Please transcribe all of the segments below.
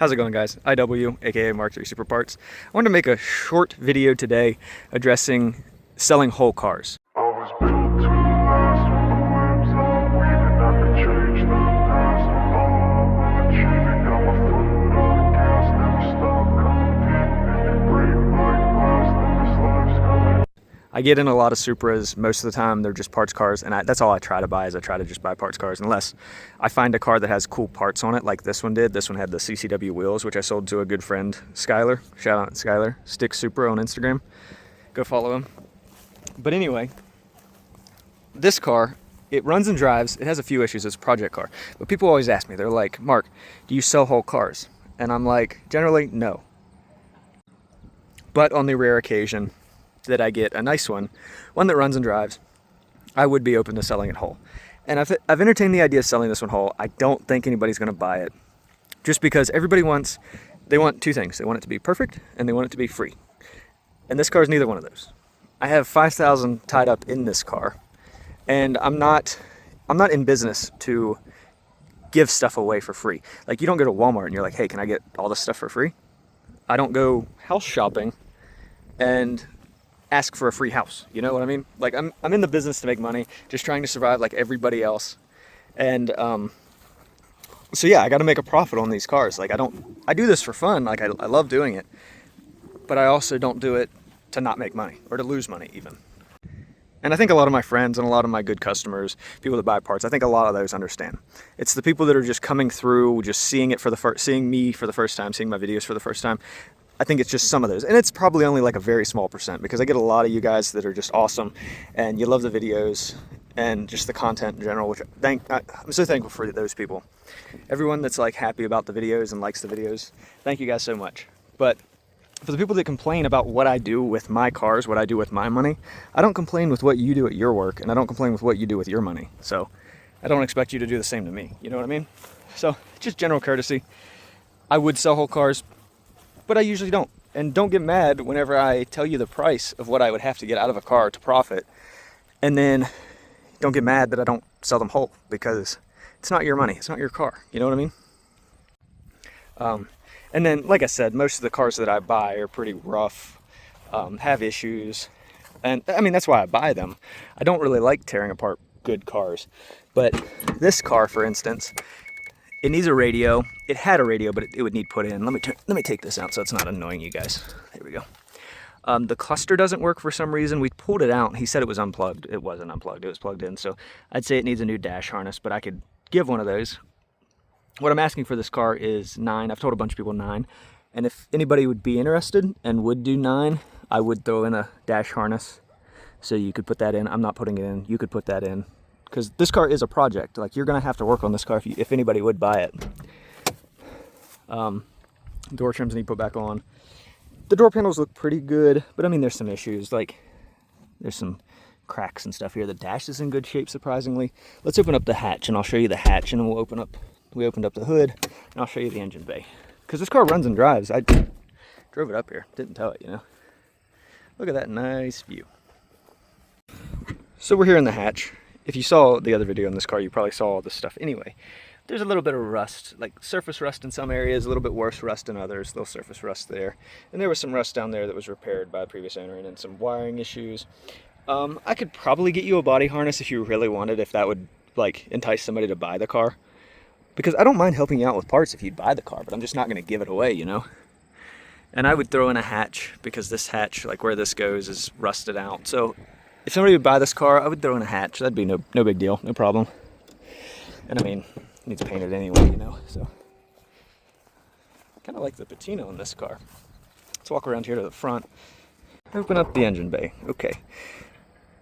How's it going, guys? IW, aka Mk3 Supras. I wanted to make a short video today addressing selling whole cars. I was built to last when the whips are weaving. I could change the past. I'm achieving. Got my foot on the gas. Never stop competing. If you break like glass, then this life's coming. I get in a lot of Supras. Most of the time they're just parts cars, and that's all I try to buy. Is I try to just buy parts cars unless I find a car that has cool parts on it, like this one did. This one had the CCW wheels, which I sold to a good friend, Skylar. Shout out Skylar, Stick Supra on Instagram. Go follow him. But anyway, this car, it runs and drives. It has a few issues. It's a project car. But people always ask me, they're like, Mark, do you sell whole cars? And I'm like, generally, no. But on the rare occasion that I get a nice one that runs and drives, I would be open to selling it whole. And I've entertained the idea of selling this one whole. I don't think anybody's going to buy it, just because everybody want two things. They want it to be perfect and they want it to be free. And this car is neither one of those. I have $5,000 tied up in this car, and I'm not in business to give stuff away for free. Like, you don't go to Walmart and you're like, hey, can I get all this stuff for free? I don't go house shopping and ask for a free house. You know what I mean? Like, I'm in the business to make money, just trying to survive like everybody else. And so yeah, I got to make a profit on these cars. Like, I do this for fun. Like, I love doing it, but I also don't do it to not make money or to lose money even. And I think a lot of my friends and a lot of my good customers, people that buy parts, I think a lot of those understand. It's the people that are just coming through, just seeing me for the first time, seeing my videos for the first time. I think it's just some of those, and it's probably only like a very small percent, because I get a lot of you guys that are just awesome and you love the videos and just the content in general, which I'm so thankful for those people. Everyone that's like happy about the videos and likes the videos, thank you guys so much. But for the people that complain about what I do with my cars, what I do with my money, I don't complain with what you do at your work, and I don't complain with what you do with your money. So I don't expect you to do the same to me. You know what I mean? So just general courtesy. I would sell whole cars, but I usually don't. And don't get mad whenever I tell you the price of what I would have to get out of a car to profit. And then don't get mad that I don't sell them whole, because it's not your money. It's not your car. You know what I mean? And then, like I said, most of the cars that I buy are pretty rough, have issues. And I mean, that's why I buy them. I don't really like tearing apart good cars. But this car, for instance, it needs a radio. It had a radio, but it would need put in. Let me take this out so it's not annoying you guys. There we go. The cluster doesn't work for some reason. We pulled it out. He said it was unplugged. It wasn't unplugged. It was plugged in. So I'd say it needs a new dash harness, but I could give one of those. What I'm asking for this car is 9. I've told a bunch of people 9. And if anybody would be interested and would do 9, I would throw in a dash harness so you could put that in. I'm not putting it in. You could put that in, because this car is a project. Like, you're going to have to work on this car if anybody would buy it. Door trims need put back on. The door panels look pretty good, but I mean, there's some issues. Like, there's some cracks and stuff here. The dash is in good shape, surprisingly. Let's open up the hatch, and I'll show you the hatch, and then we opened up the hood, and I'll show you the engine bay. Because this car runs and drives. I drove it up here. Didn't tow it, you know. Look at that nice view. So we're here in the hatch. If you saw the other video on this car, you probably saw all this stuff anyway. There's a little bit of rust, like surface rust in some areas, a little bit worse rust in others, a little surface rust there. And there was some rust down there that was repaired by the previous owner, and then some wiring issues. I could probably get you a body harness if you really wanted, if that would like entice somebody to buy the car. Because I don't mind helping you out with parts if you'd buy the car, but I'm just not going to give it away, you know? And I would throw in a hatch, because this hatch, like where this goes, is rusted out. So if somebody would buy this car, I would throw in a hatch. That'd be no big deal, no problem. And I mean, it needs painted anyway, you know, so. I kind of like the patina on this car. Let's walk around here to the front. Open up the engine bay. Okay.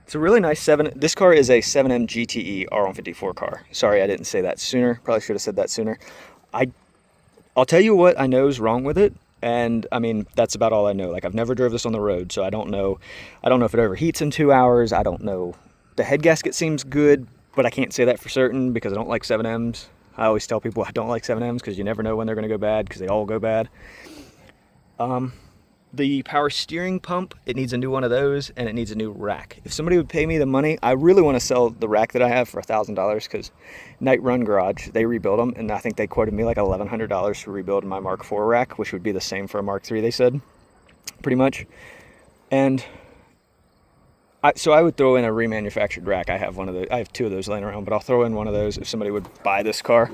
It's a really nice this car is a 7M GTE R154 car. Sorry, I didn't say that sooner. Probably should have said that sooner. I'll tell you what I know is wrong with it. And I mean, that's about all I know. Like, I've never drove this on the road, so I don't know if it overheats in 2 hours. I don't know. The head gasket seems good, but I can't say that for certain because I don't like 7Ms. I always tell people I don't like 7Ms because you never know when they're going to go bad, because they all go bad. The power steering pump, it needs a new one of those, and it needs a new rack. If somebody would pay me the money, I really want to sell the rack that I have for $1,000 because Night Run Garage, they rebuild them, and I think they quoted me like $1,100 for rebuilding my Mark IV rack, which would be the same for a Mark III, they said, pretty much. And so I would throw in a remanufactured rack. I have two of those laying around, but I'll throw in one of those if somebody would buy this car.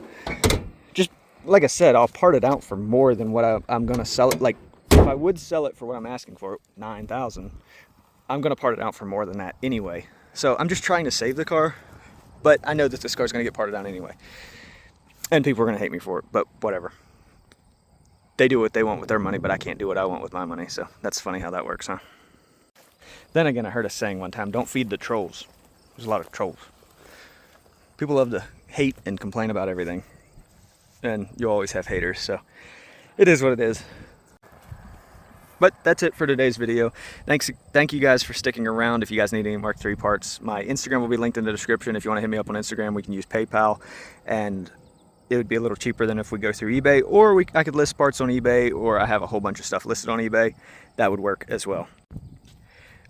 Just like I said, I'll part it out for more than what I'm going to sell it. Like, if I would sell it for what I'm asking for, $9,000, I'm going to part it out for more than that anyway. So I'm just trying to save the car, but I know that this car's going to get parted out anyway. And people are going to hate me for it, but whatever. They do what they want with their money, but I can't do what I want with my money. So that's funny how that works, huh? Then again, I heard a saying one time, don't feed the trolls. There's a lot of trolls. People love to hate and complain about everything. And you always have haters, so it is what it is. But that's it for today's video. Thank you guys for sticking around. If you guys need any Mark III parts, my Instagram will be linked in the description. If you want to hit me up on Instagram, we can use PayPal, and it would be a little cheaper than if we go through eBay, or I could list parts on eBay, or I have a whole bunch of stuff listed on eBay. That would work as well.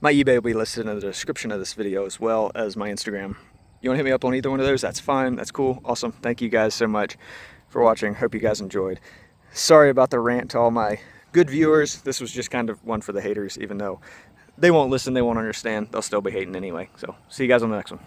My eBay will be listed in the description of this video as well as my Instagram. You want to hit me up on either one of those? That's fine. That's cool. Awesome. Thank you guys so much for watching. Hope you guys enjoyed. Sorry about the rant to all my good viewers. This was just kind of one for the haters, even though they won't listen, they won't understand. They'll still be hating anyway. So see you guys on the next one.